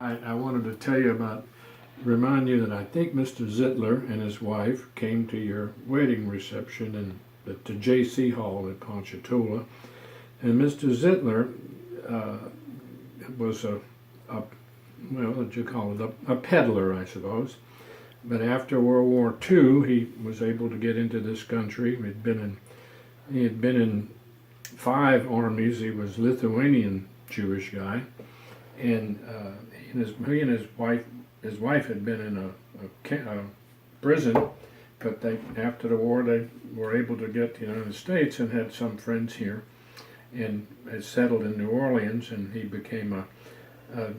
I wanted to tell you remind you that I think Mr. Zitler and his wife came to your wedding reception at the J.C. Hall in Ponchatoula. And Mr. Zitler was well, what you call it, a peddler, I suppose. But after World War II, he was able to get into this country. He had been in 5 armies. He was a Lithuanian Jewish guy, and he and his wife had been in a prison, but after the war they were able to get to the United States and had some friends here, and had settled in New Orleans, and he became a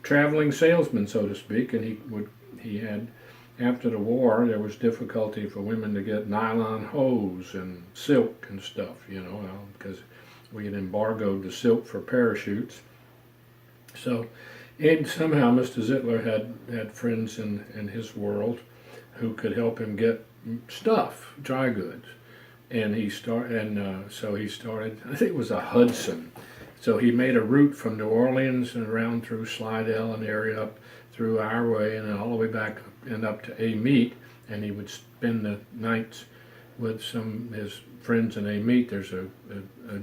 traveling salesman, so to speak. And he had, after the war, there was difficulty for women to get nylon hose and silk and stuff, because we had embargoed the silk for parachutes. So, and somehow Mr. Zitler had friends in his world who could help him get stuff, dry goods. And so he started, I think it was a Hudson. So he made a route from New Orleans and around through Slidell and area up through our way and then all the way back and up to Amite. And he would spend the nights with some of his friends in Amite. There's a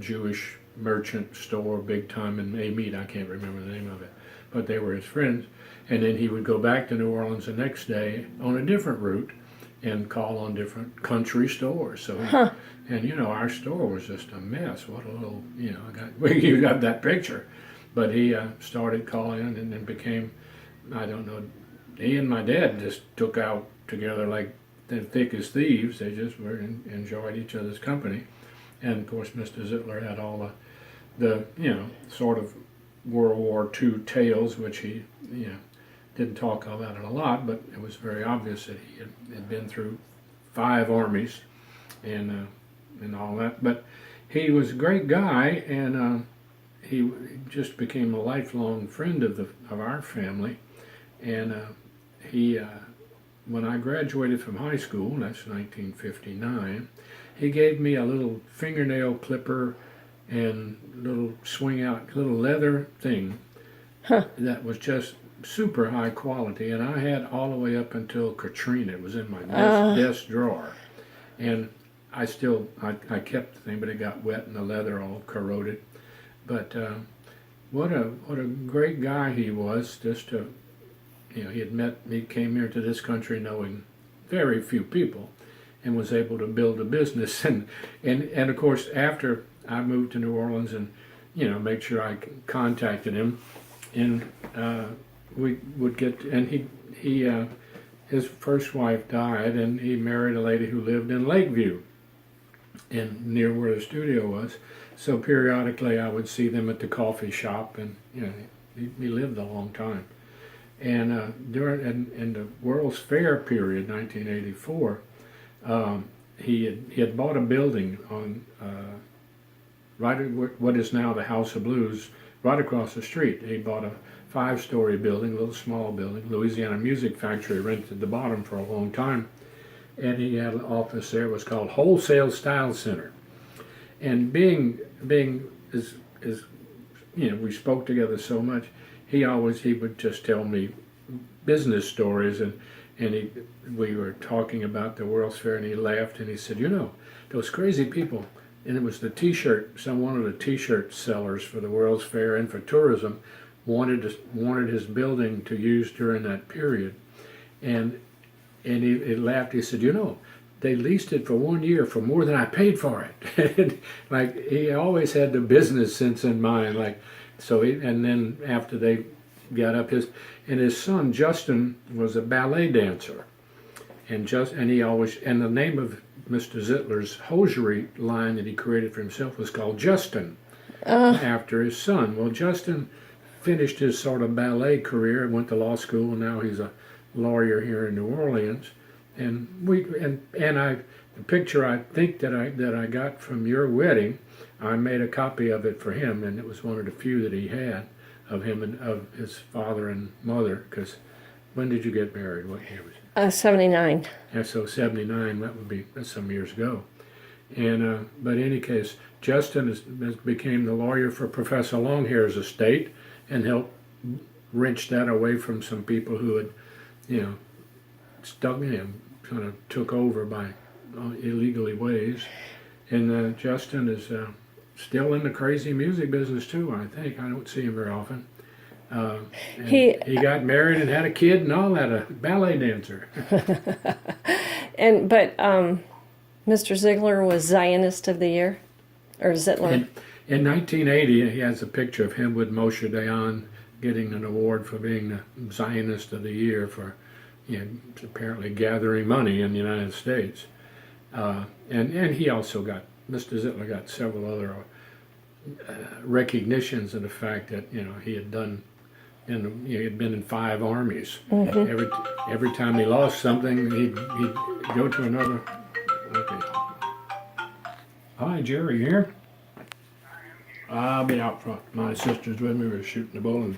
Jewish merchant store big time in Amite. I can't remember the name of it, but they were his friends. And then he would go back to New Orleans the next day on a different route and call on different country stores. So, and our store was just a mess. What a little, you got that picture. But he started calling and then became, I don't know, he and my dad just took out together like they're thick as thieves. They just enjoyed each other's company. And of course, Mr. Zitler had all the sort of World War II tales, which he, didn't talk about it a lot, but it was very obvious that he had been through 5 armies and all that. But he was a great guy, and he just became a lifelong friend of our family. And when I graduated from high school, that's 1959, he gave me a little fingernail clipper and little swing out little leather thing that was just super high quality, and I had all the way up until Katrina. It was in my desk drawer, and I kept the thing, but it got wet and the leather all corroded. But what a great guy he was. Just to, he came here to this country knowing very few people, and was able to build a business. And of course, after I moved to New Orleans, and make sure I contacted him, and we would get, and his first wife died, and he married a lady who lived in Lakeview, and near where the studio was. So periodically I would see them at the coffee shop, and he lived a long time. And in the World's Fair period, 1984, he had bought a building on right at what is now the House of Blues, right across the street. He bought a 5-story building, a little small building. Louisiana Music Factory rented the bottom for a long time, and he had an office there. It was called Wholesale Style Center. And being as we spoke together so much, he would just tell me business stories, and we were talking about the World's Fair, and he laughed and he said, those crazy people. And it was one of the T-shirt sellers for the World's Fair and for tourism wanted his building to use during that period, and he laughed. He said, they leased it for 1 year for more than I paid for it. Like, he always had the business sense in mind. Like, so and then after they got up, his son Justin was a ballet dancer, and the name of Mr. Zitler's hosiery line that he created for himself was called Justin, after his son. Well, Justin finished his sort of ballet career, went to law school, and now he's a lawyer here in New Orleans. And the picture I think that I got from your wedding, I made a copy of it for him, and it was one of the few that he had of him and of his father and mother. Because when did you get married? What year was it? 79. Yeah, so 79. That's some years ago. And but in any case, Justin became the lawyer for Professor Longhair's estate, and helped wrenched that away from some people who had, you know, stuck him, kind of took over by illegally ways. And Justin is still in the crazy music business too, I think. I don't see him very often. And he got married and had a kid and all that, a ballet dancer. But Mr. Zitler was Zionist of the Year, or Zitler. In 1980, he has a picture of him with Moshe Dayan getting an award for being the Zionist of the Year for, you know, apparently gathering money in the United States. And he also got, Mr. Zitler got several other recognitions of the fact that, you know, he had done, and he had been in 5 armies. Every time he lost something, he'd go to another. Okay. Hi, Jerry here. I'll be out front. My sister's with me. We're shooting the bull, and